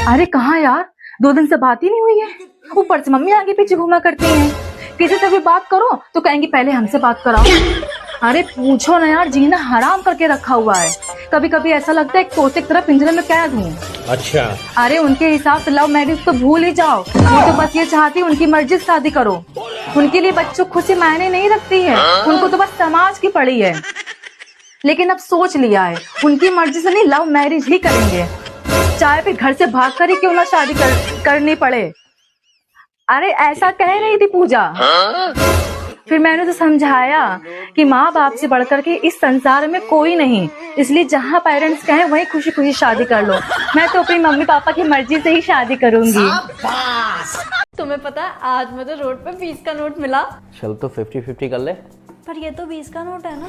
अरे कहाँ यार, 2 दिन से बात ही नहीं हुई है। ऊपर से मम्मी आगे पीछे घूमा करती हैं। किसी से भी बात करो तो कहेंगी पहले हमसे बात कराओ। अरे पूछो ना यार, जीना हराम करके रखा हुआ है। कभी कभी ऐसा लगता है एक तोते की तरह पिंजरे में कैद हूँ। अच्छा। अरे उनके हिसाब से लव मैरिज तो भूल ही जाओ। वो तो बस ये चाहती उनकी मर्जी से शादी करो। उनके लिए बच्चों खुशी मायने नहीं रखती है, उनको तो बस समाज की पड़ी है। लेकिन अब सोच लिया है, उनकी मर्जी से नहीं लव मैरिज ही करेंगे, चाहे फिर घर से भाग कर ही क्यों ना शादी करनी पड़े। अरे ऐसा कह रही थी पूजा। फिर मैंने तो समझाया कि माँ बाप से बढ़कर के इस संसार में कोई नहीं, इसलिए जहाँ पेरेंट्स कहें वहीं खुशी खुशी शादी कर लो। मैं तो अपनी मम्मी पापा की मर्जी से ही शादी करूंगी। तुम्हें पता है आज मुझे रोड पे 20 का नोट मिला। चल तो 50-50 कर ले। पर ये तो 20 का नोट है ना।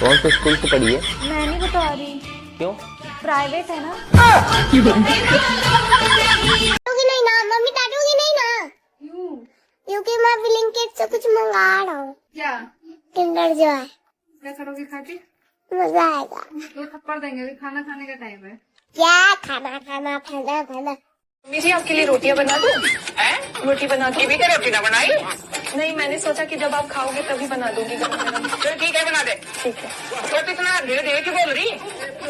कौन से स्कूल से पढ़ी है? मैं नहीं बता रही। क्यों? प्राइवेट है ना। नहीं ना मम्मी, काटोगी नहीं ना? क्योंकि मैं ब्लिंकिट से कुछ मंगा रहा हूँ। क्या? किंडर जो है। क्या करोगे खा के? मजा आएगा। 2 थप्पड़ देंगे, अभी खाना खाने का टाइम है। क्या खाना खाना खाना खाना? मम्मी जी आपके लिए रोटियां बना दूं? रोटी बना के भी क्या रोटी ना बनाई? नहीं, मैंने सोचा कि जब आप खाओगे तभी बना दूंगी गरम। तो ठीक है, बना दे। ठीक है। तो इतना धीरे धीरे क्यों बोल रही?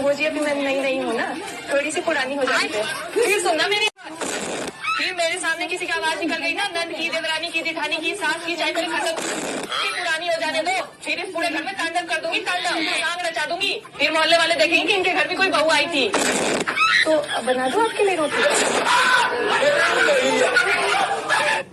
वो जी अभी मैं नई हूँ ना, थोड़ी सी पुरानी हो जाती है। फिर सुनना मेरी बात। फिर मेरे सामने किसी की आवाज निकल गई ना, नंद की, देवरानी की, जेठानी की, सास की, चाहे मेरे खत्म पुरानी हो जाने दो। फिर इस पूरे घर में तांडव कर दूंगी, तांडव सांग रचा दूंगी। फिर मोहल्ले वाले देखेंगे कि इनके घर में कोई बहू आई थी। तो बना दूं आपके लिए रोटी?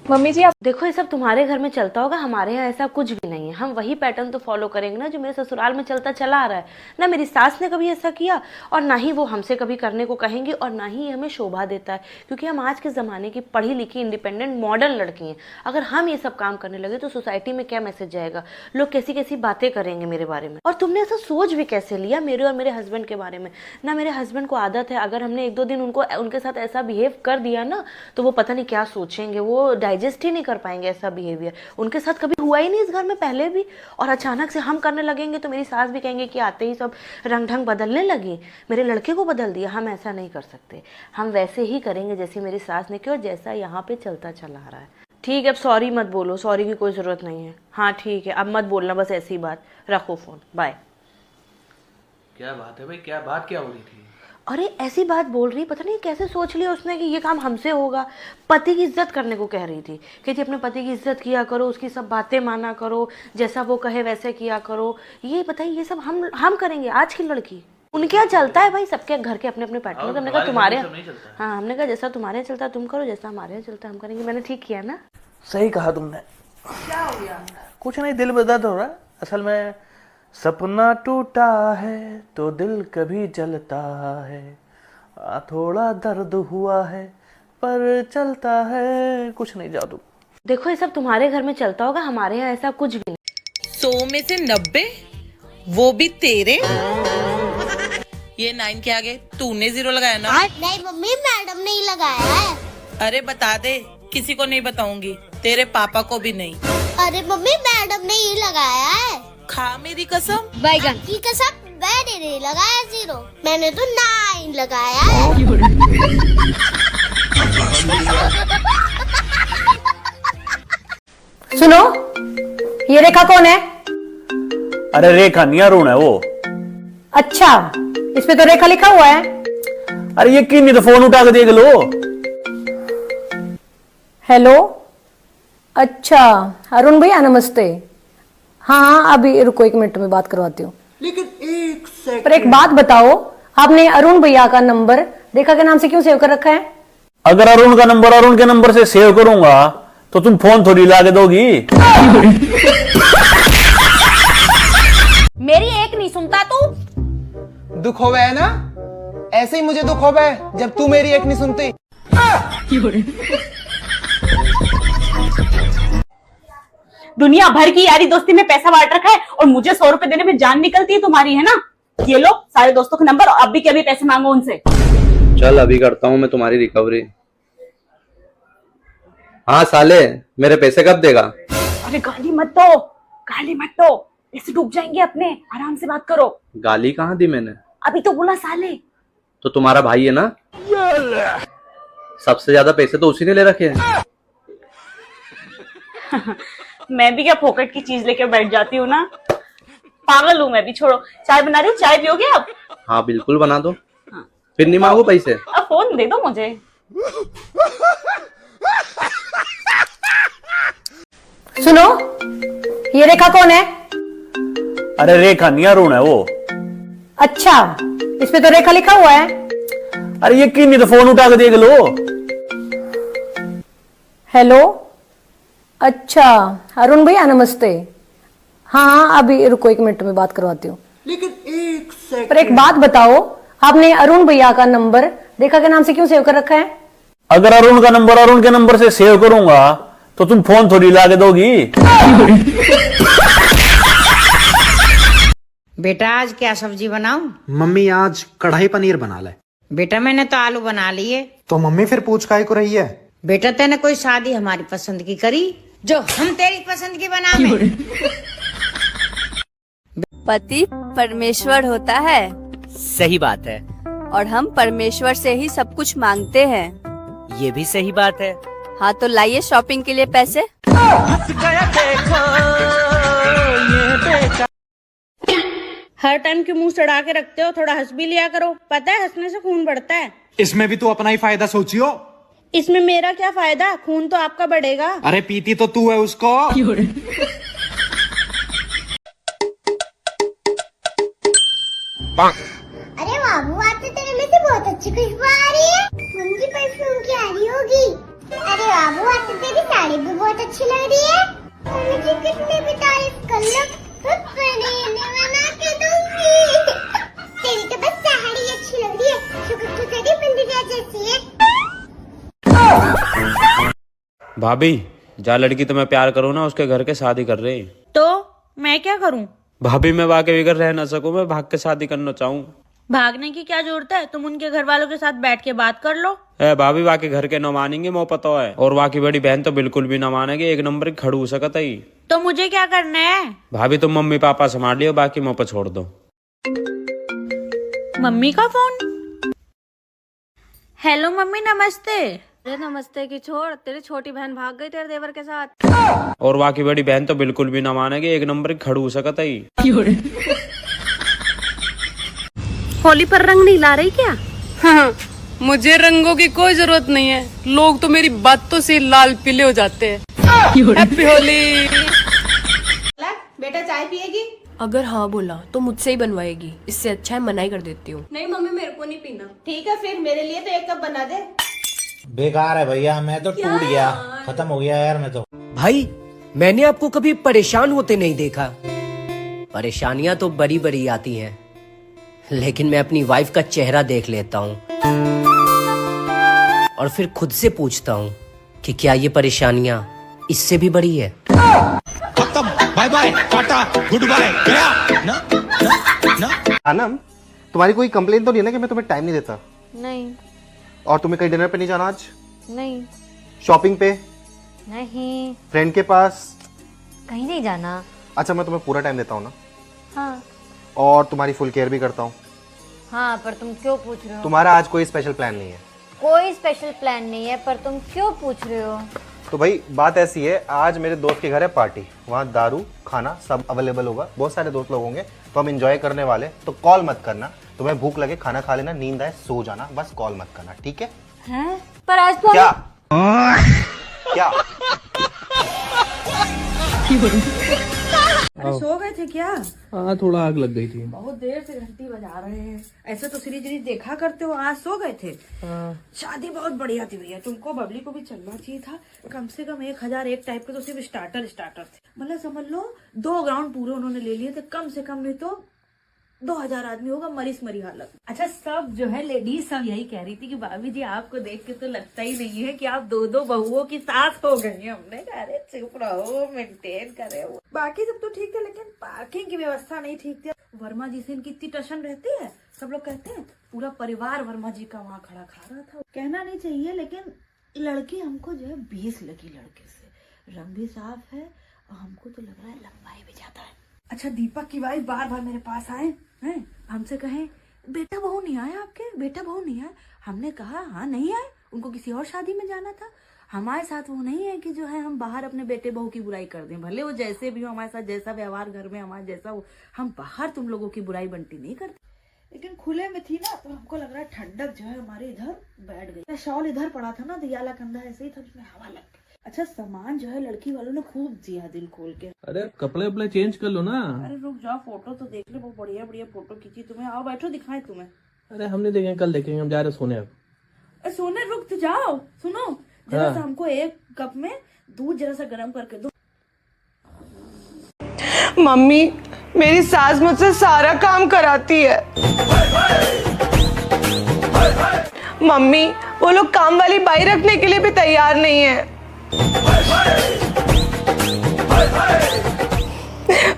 मम्मी जी आप देखो, ये सब तुम्हारे घर में चलता होगा, हमारे यहाँ ऐसा कुछ भी नहीं है। हम वही पैटर्न तो फॉलो करेंगे ना जो मेरे ससुराल में चलता चला आ रहा है ना। मेरी सास ने कभी ऐसा किया और ना ही वो हमसे कभी करने को कहेंगी और ना ही हमें शोभा देता है, क्योंकि हम आज के ज़माने की पढ़ी लिखी इंडिपेंडेंट मॉडर्न लड़की हैं। अगर हम ये सब काम करने लगे तो सोसाइटी में क्या मैसेज जाएगा, लोग कैसी कैसी बातें करेंगे मेरे बारे में। और तुमने ऐसा सोच भी कैसे लिया मेरे और मेरे हस्बैंड के बारे में ना। मेरे हस्बैंड को आदत है, अगर हमने 1-2 दिन उनके साथ ऐसा बिहेव कर दिया ना तो वो पता नहीं क्या सोचेंगे, वो डाइजेस्ट ही नहीं कर पाएंगे ऐसा बिहेवियर। उनके साथ कभी हुआ ही नहीं इस घर में पहले भी, और अचानक से हम करने लगेंगे तो मेरी सास भी कहेंगे कि आते ही सब रंग ढंग बदलने लगी, मेरे लड़के को बदल दिया। हम ऐसा नहीं कर सकते, हम वैसे ही करेंगे जैसे मेरी सास ने किया और जैसा यहाँ पे चलता चला आ रहा है। ठीक है, अब सॉरी मत बोलो, सॉरी की कोई ज़रूरत नहीं है। हाँ ठीक है, अब मत बोलना, बस ऐसी बात। रखो फ़ोन, बाय। क्या बात है भाई, क्या बात क्या हो रही थी? अरे ऐसी बात बोल रही, पता नहीं कैसे सोच लिया उसने कि ये काम हमसे होगा। पति की इज्जत करने को कह रही थी कि जी अपने पति की इज्जत किया करो, उसकी सब बातें माना करो, जैसा वो कहे वैसे किया करो। ये बताइए, ये सब हम करेंगे आज की लड़की? उनके यहाँ चलता है भाई, सबके घर के अपने अपने पैटर्न। हमने कहा तुम्हारे, हाँ हमने कहा जैसा तुम्हारे यहाँ चलता है तुम करो, जैसा हमारे यहाँ चलता है हम करेंगे। मैंने ठीक किया ना? सही कहा तुमने। क्या हो गया? कुछ नहीं, दिल में दर्द हो रहा है असल में। सपना टूटा है तो दिल कभी जलता है, थोड़ा दर्द हुआ है पर चलता है। कुछ नहीं, जाओ तुम। देखो, ये सब तुम्हारे घर में चलता होगा, हमारे यहाँ ऐसा कुछ भी नहीं। 100 में से 90, वो भी तेरे। ये 9 के आगे तूने 0 लगाया ना? नहीं मम्मी, मैडम ने ही लगाया है। अरे बता दे, किसी को नहीं बताऊंगी, तेरे पापा को भी नहीं। अरे मम्मी, मैडम ने ही लगाया है। खा मेरी कसम। बैगन की कसम, मैंने नहीं लगाया 0, मैंने तो 9 लगाया है। सुनो, ये रेखा कौन है? अरे रेखा नहीं, अरुण है वो। अच्छा, इस पे तो रेखा लिखा हुआ है। अरे ये की नहीं तो फोन उठा के देख लो। हेलो, अच्छा अरुण भैया नमस्ते। हाँ अभी रुको, 1 मिनट में बात करवाती हूँ। लेकिन 1 सेकंड। पर एक बात बताओ, आपने अरुण भैया का नंबर रेखा के नाम से क्यों सेव कर रखा है? अगर अरुण का नंबर अरुण के नंबर से सेव करूंगा तो तुम फोन थोड़ी ला के दोगी। मेरी एक नहीं सुनता तू। दुख होवे है ना, ऐसे ही मुझे दुख होवे जब तू मेरी एक नहीं सुनती। दुनिया भर की यारी दोस्ती में पैसा बांट रखा है और मुझे 100 रुपए देने में जान निकलती है तुम्हारी, है ना? ये लो सारे दोस्तों के नंबर, अब भी के अभी पैसे मांगो उनसे। चल अभी करता हूँ मैं तुम्हारी रिकवरी। हाँ साले, मेरे पैसे कब देगा? अरे गाली मत दो, गाली मत दो, ऐसे डूब जाएंगे अपने। आराम से बात करो। गाली कहाँ दी मैंने? अभी तो बोला साले। तो तुम्हारा भाई है ना? सबसे ज्यादा पैसे तो उसी ने ले रखे हैं। मैं भी क्या फोकट की चीज लेके बैठ जाती हूँ ना, पागल हूँ मैं भी। छोड़ो, चाय बना रही हूँ, चाय पियोगे आप? हाँ बिल्कुल बना दो। फिर नहीं मांगो पैसे। अब फोन दे दो मुझे। सुनो, ये रेखा कौन है? अरे रेखा नहीं, अरुण है वो। अच्छा, इसमें तो रेखा लिखा हुआ है। अरे ये क्यों नहीं, तो फोन उठा के देख लो। हेलो, अच्छा अरुण भैया नमस्ते। हाँ अभी रुको, 1 मिनट में बात करवाती हूँ। लेकिन 1 सेकंड। पर एक बात बताओ, आपने अरुण भैया का नंबर रेखा के नाम से क्यों सेव कर रखा है? अगर अरुण का नंबर अरुण के नंबर से सेव करूंगा तो तुम फोन थोड़ी ला के दोगी। बेटा आज क्या सब्जी बनाऊं? मम्मी आज कढ़ाई पनीर बना ले। बेटा मैंने तो आलू बना लिए। तो मम्मी फिर पूछ काहे को रही है? बेटा तेने कोई शादी हमारी पसंद की करी जो हम तेरी पसंद की बनावे? पति परमेश्वर होता है। सही बात है। और हम परमेश्वर से ही सब कुछ मांगते हैं। ये भी सही बात है। हाँ तो लाइए शॉपिंग के लिए पैसे। हर टाइम क्यों मुंह चढ़ा के रखते हो? थोड़ा हंस भी लिया करो, पता है हंसने से खून बढ़ता है। इसमें भी तू अपना ही फायदा सोचियो। इसमें मेरा क्या फायदा? खून तो आपका बढ़ेगा। अरे पीती तो तू है उसको। अरे बाबू आज तो तेरे में से बहुत अच्छी खुशबू आ रही है। मम्मी की परफ्यूम की आ रही होगी। अरे बाबू आज तो तेरी साड़ी भी बहुत अच्छी लग रही है। मम्मी की कितनी भी तारीफ कर लो, खुद पहने बना के दूंगी। तेरी तो बस साड़ी अच्छी लग रही है, शुक्र तो तेरी बंदिया जैसी है। भाभी, जा लड़की तुम्हें प्यार करो ना, उसके घर के शादी कर रहे हैं। तो मैं क्या करूं? भाभी मैं वाके बगैर रह ना सकूं, मैं भाग के शादी करना चाहूँ। भागने की क्या जरूरत है? तुम उनके घर वालों के साथ बैठ के बात कर लो। भाभी वाके घर के न मानेंगे, मोह पता है। और वाकी बड़ी बहन तो बिल्कुल भी न मानेंगे, 1 नंबर की खड़ू सकत है। तो मुझे क्या करना है? भाभी तुम मम्मी पापा संभाल लियो, बाकी मुँह पर छोड़ दो। मम्मी का फोन। हेलो मम्मी नमस्ते। अरे नमस्ते की छोड़, तेरी छोटी बहन भाग गई तेरे देवर के साथ। और वाकी बड़ी बहन तो बिल्कुल भी न मानेंगे, 1 नंबर की खड़ू सकत है। होली पर रंग नहीं ला रही क्या? हाँ, मुझे रंगों की कोई जरूरत नहीं है। लोग तो मेरी बातों से लाल पीले हो जाते हैं। हैप्पी होली। बेटा चाय पिएगी? अगर हाँ बोला तो मुझसे ही बनवाएगी, इससे अच्छा है मनाई कर देती हूँ। नहीं मम्मी मेरे को नहीं पीना। ठीक है फिर मेरे लिए तो 1 कप बना दे। बेकार है भैया, मैं तो टूट गया, खत्म हो गया यार मैं तो। भाई मैंने आपको कभी परेशान होते नहीं देखा। परेशानियां तो बड़ी बड़ी आती हैं, लेकिन मैं अपनी वाइफ का चेहरा देख लेता हूँ और फिर खुद से पूछता हूँ कि क्या ये परेशानियां इससे भी बड़ी है। खत्म, bye bye, tata, goodbye, गया ना ना। आनम, तुम्हारी कोई कंप्लेन तो नहीं है ना कि मैं तुम्हें टाइम नहीं देता? नहीं। और तुम्हें कहीं डिनर पे नहीं जाना आज? नहीं। शॉपिंग पे? नहीं। फ्रेंड के पास? कहीं नहीं जाना। अच्छा मैं तुम्हें पूरा टाइम देता हूँ ना? हाँ। और तुम्हारी फुल केयर भी करता हूँ। हाँ पर तुम क्यों पूछ रहे हो? तुम्हारा आज कोई स्पेशल प्लान नहीं है? कोई स्पेशल प्लान नहीं है, पर तुम क्यों पूछ रहे हो? तो भाई बात ऐसी है, आज मेरे दोस्त के घर है पार्टी, वहाँ दारू खाना सब अवेलेबल होगा, बहुत सारे दोस्त लोग होंगे, तो हम एंजॉय करने वाले। तो कॉल मत करना, तुम्हें भूख लगे खाना खा लेना, नींद आए सो जाना, बस कॉल मत करना, ठीक है? हैं? पर आज तो क्या क्या सो गए थे क्या? हाँ थोड़ा आग लग गई थी। बहुत देर से घंटी बजा रहे हैं। ऐसे तो सीरीज देखा करते हो, आज सो गए थे। शादी बहुत बढ़िया थी भैया, तुमको बबली को भी चलना चाहिए था। कम से कम 1001 टाइप के तो सिर्फ स्टार्टर थे। मतलब समझ लो 2 ग्राउंड पूरे उन्होंने ले लिए थे, कम से कम नहीं तो 2000 आदमी होगा, मरी हालत। अच्छा सब जो है लेडीज सब यही कह रही थी कि भाभी जी आपको देख के तो लगता ही नहीं है कि आप 2 बहुओं की सास हो गई। हमने कहा अरे चुप रहो, मेंटेन करे वो। बाकी सब तो ठीक था, लेकिन पार्किंग की व्यवस्था नहीं ठीक थी। वर्मा जी से इनकी इतनी टशन रहती है, सब लोग कहते हैं पूरा परिवार वर्मा जी का वहाँ खड़ा खा रहा था। कहना नहीं चाहिए, लेकिन लड़की हमको जो है 20 लगी लड़के से। रंग भी साफ है और हमको तो लग रहा है लंबाई भी ज्यादा है। अच्छा दीपक की वाइफ बार बार मेरे पास आए हैं, हमसे कहें बेटा बहू नहीं आए आपके? बेटा बहू नहीं आए? हमने कहा हाँ नहीं आए, उनको किसी और शादी में जाना था। हमारे साथ वो नहीं है कि जो है हम बाहर अपने बेटे बहू की बुराई कर दें, भले वो जैसे भी हो, हमारे साथ जैसा व्यवहार घर में हमारा जैसा हो, हम बाहर तुम लोगों की बुराई बनती नहीं करते। लेकिन खुले में थी ना तो हमको लग रहा है ठंडक जो है हमारे इधर बैठ गई। शॉल इधर पड़ा था ना, दियाला कंधा ऐसे ही था, उसमें हवा लग गई। अच्छा सामान जो है लड़की वालों ने खूब दिया दिल खोल के। अरे कपड़े वपड़े चेंज कर लो ना। अरे रुक जाओ, फोटो तो देख ले, बहुत बढ़िया बढ़िया फोटो खींची तुम्हें। आओ बैठो, दिखाएं तुम्हें। अरे हम नहीं देखेंगे, कल देखेंगे, हम जा रहे सोने अब। सोने रुक तो जाओ, सुनो जरा सा हमको एक कप में दूध जरा सा गर्म करके दो। मम्मी मेरी सास मुझसे सारा काम कराती है। मम्मी वो लोग काम वाली बाई रखने के लिए भी तैयार नहीं है।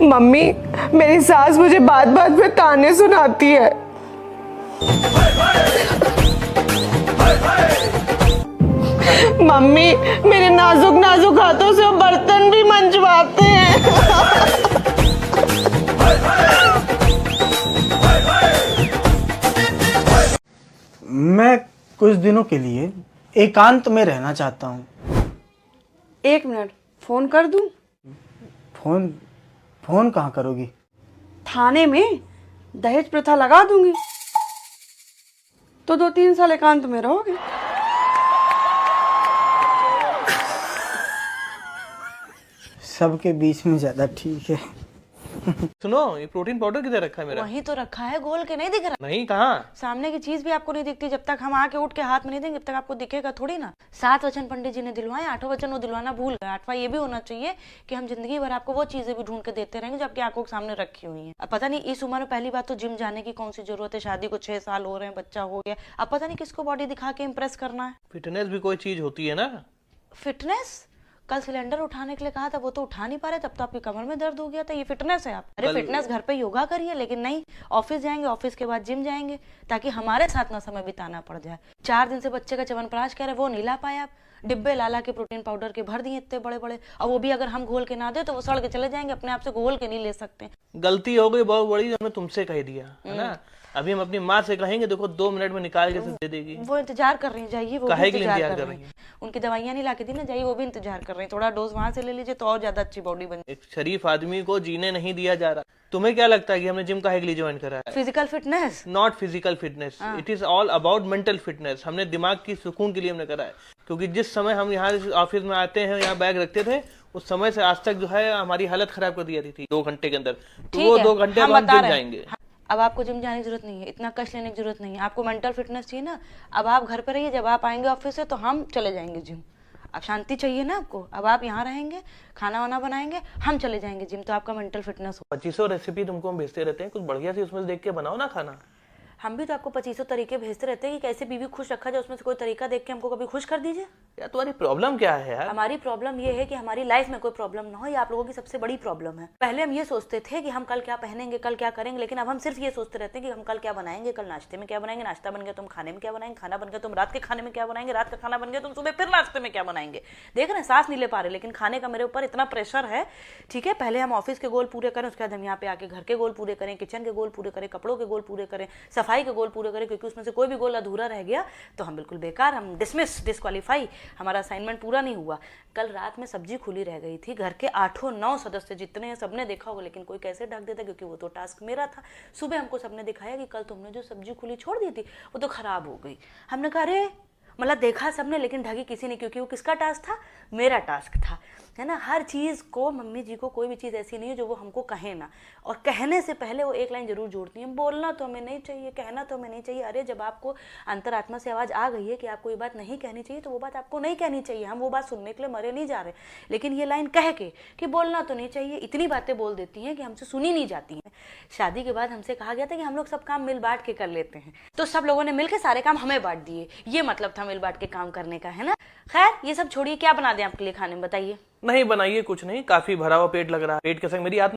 मम्मी मेरी सास मुझे बात बात में ताने सुनाती है। मम्मी मेरे नाजुक नाजुक हाथों से वो बर्तन भी मंजवाते हैं। मैं कुछ दिनों के लिए एकांत में रहना चाहता हूँ। 1 मिनट, फोन कर दूं? फोन फोन कहाँ करोगी? थाने में दहेज प्रथा लगा दूंगी तो 2-3 साल एकांत में रहोगे। सबके बीच में ज्यादा ठीक है। सुनो, ये प्रोटीन पाउडर किधर रखा है मेरा? वहीं तो रखा है, गोल के नहीं दिख रहा? नहीं, कहाँ? सामने की चीज भी आपको नहीं दिखती। जब तक हम आके उठ के हाथ में नहीं देंगे, जब तक आपको दिखेगा थोड़ी ना। 7 वचन पंडित जी ने दिलवाए, 8वां वचन वो दिलवाना भूल गए। 8वां ये भी होना चाहिए कि हम जिंदगी भर आपको वो चीजें भी ढूंढ के देते रहेंगे जो आपकी आंखों के सामने रखी हुई है। अब पता नहीं इस उम्र में पहली बात तो जिम जाने की कौन सी जरूरत है? शादी को 6 साल हो रहे हैं, बच्चा हो गया, अब पता नहीं किसको बॉडी दिखा के इम्प्रेस करना है। फिटनेस भी कोई चीज होती है ना। फिटनेस? कल सिलेंडर उठाने के लिए कहा था, वो तो उठा नहीं पा रहे, तब तो आपकी कमर में दर्द हो गया था। ये फिटनेस है आप? अरे फिटनेस घर पे योगा करिए, लेकिन नहीं, ऑफिस जाएंगे, ऑफिस के बाद जिम जाएंगे, ताकि हमारे साथ ना समय बिताना पड़ जाए। 4 दिन से बच्चे का च्यवनप्राश कह रहे, वो नहीं ला पाए आप। डिब्बे लाला के प्रोटीन पाउडर के भर दिए इतने बड़े बड़े, और वो भी अगर हम घोल के ना दे तो वो सड़ के चले जाएंगे, अपने आप से घोल के नहीं ले सकते। गलती हो गई बहुत बड़ी, हमने तुमसे कह दिया है ना। अभी हम अपनी माँ से कहेंगे, देखो 2 मिनट में निकाल के दे देगी। वो इंतजार कर रही है, जाइए, वो काहे भी के लिए इंतजार कर रही है। उनकी दवाइयाँ नहीं ला के दी ना, जाइए, वो भी इंतजार कर रही है। थोड़ा डोज वहां से ले लीजिए तो और ज्यादा अच्छी बॉडी बन। एक शरीफ आदमी को जीने नहीं दिया जा रहा। तुम्हें क्या लगता है कि हमने जिम काहे के लिए ज्वाइन करा है? Physical fitness? Not physical fitness, it is all about mental fitness. हमने दिमाग की सुकून के लिए हमने करा है, क्योंकि जिस समय हम यहाँ ऑफिस में आते हैं, यहाँ बैग रखते थे, उस समय से आज तक जो है हमारी हालत खराब कर दी जाती थी 2 घंटे के अंदर। तो वो 2 घंटे हम जिम जाएंगे। अब आपको जिम जाने की जरूरत नहीं है, इतना कष्ट लेने की जरूरत नहीं है। आपको मेंटल फिटनेस चाहिए ना, अब आप घर पे रहिए, जब आप आएंगे ऑफिस से तो हम चले जाएंगे जिम। अब शांति चाहिए ना आपको, अब आप यहाँ रहेंगे, खाना वाना बनाएंगे, हम चले जाएंगे जिम, तो आपका मेंटल फिटनेस हो। 2500 रेसिपी तुमको हम भेजते रहते हैं, कुछ बढ़िया सी उसमें से देख के बनाओ ना खाना। हम भी तो आपको 2500 तरीके भेजते रहते हैं कि कैसे बीवी खुश रखा जाए, उसमें से कोई तरीका देख के हमको कभी खुश कर दीजिए। यार तुम्हारी प्रॉब्लम क्या है यार? हमारी प्रॉब्लम ये है कि हमारी लाइफ में कोई प्रॉब्लम ना हो, ये आप लोगों की सबसे बड़ी प्रॉब्लम है। पहले हम ये सोचते थे कि हम कल क्या पहनेंगे, कल क्या करेंगे, लेकिन अब हम सिर्फ ये सोचते रहते हैं कि हम कल क्या बनाएंगे, कल नाश्ते में क्या बनाएंगे, नाश्ता बन गया तुम खाने में क्या बनाएंगे, खाना बन गया तुम रात के खाने में क्या बनाएंगे, रात का खाना बन गया तुम सुबह फिर नाश्ते में क्या बनाएंगे। देख रहे हैं, सांस नहीं ले पा रहे, लेकिन खाने का मेरे ऊपर इतना प्रेशर है। ठीक है, पहले हम ऑफिस के गोल पूरे करें, उसके बाद हम यहाँ पे आके घर के गोल पूरे करें, किचन के गोल पूरे करें, कपड़ों के गोल पूरे करें, सफाई के गोल पूरे करें, क्योंकि उसमें से कोई भी गोल अधूरा रह गया तो हम बिल्कुल बेकार, हम डिसमिस, डिस्क्वालीफाई, हमारा असाइनमेंट पूरा नहीं हुआ। कल रात में सब्जी खुली रह गई थी, घर के 8-9 सदस्य जितने हैं सबने देखा होगा, लेकिन कोई कैसे ढक देता, क्योंकि वो तो टास्क मेरा था। सुबह हमको सबने दिखाया कि कल तुमने जो सब्जी खुली छोड़ दी थी वो तो खराब हो गई। हमने कहा अरे, मतलब देखा सबने लेकिन ढकी किसी ने, क्योंकि वो किसका टास्क था? मेरा टास्क था, है ना। हर चीज़ को मम्मी जी को कोई भी चीज़ ऐसी नहीं है जो वो हमको कहे ना, और कहने से पहले वो एक लाइन जरूर जोड़ती हैं, बोलना तो हमें नहीं चाहिए, कहना तो हमें नहीं चाहिए। अरे जब आपको अंतरात्मा से आवाज़ आ गई है कि आपको ये बात नहीं कहनी चाहिए तो वो बात आपको नहीं कहनी चाहिए। हम वो बात सुनने के लिए मरे नहीं जा रहे, लेकिन ये लाइन कह के कि बोलना तो नहीं चाहिए, इतनी बातें बोल देती हैं कि हमसे सुनी नहीं जाती हैं। शादी के बाद हमसे कहा गया था कि हम लोग सब काम मिल बांट के कर लेते हैं, तो सब लोगों ने मिलकर सारे काम हमें बांट दिए। ये मतलब था मिल बांट के काम करने का, है ना। खैर ये सब छोड़िए, क्या बना दें आपके लिए खाने में बताइए? नहीं बनाइए कुछ नहीं, काफी भरा हुआ पेट लग रहा है। पेट के संग मेरी आत्मा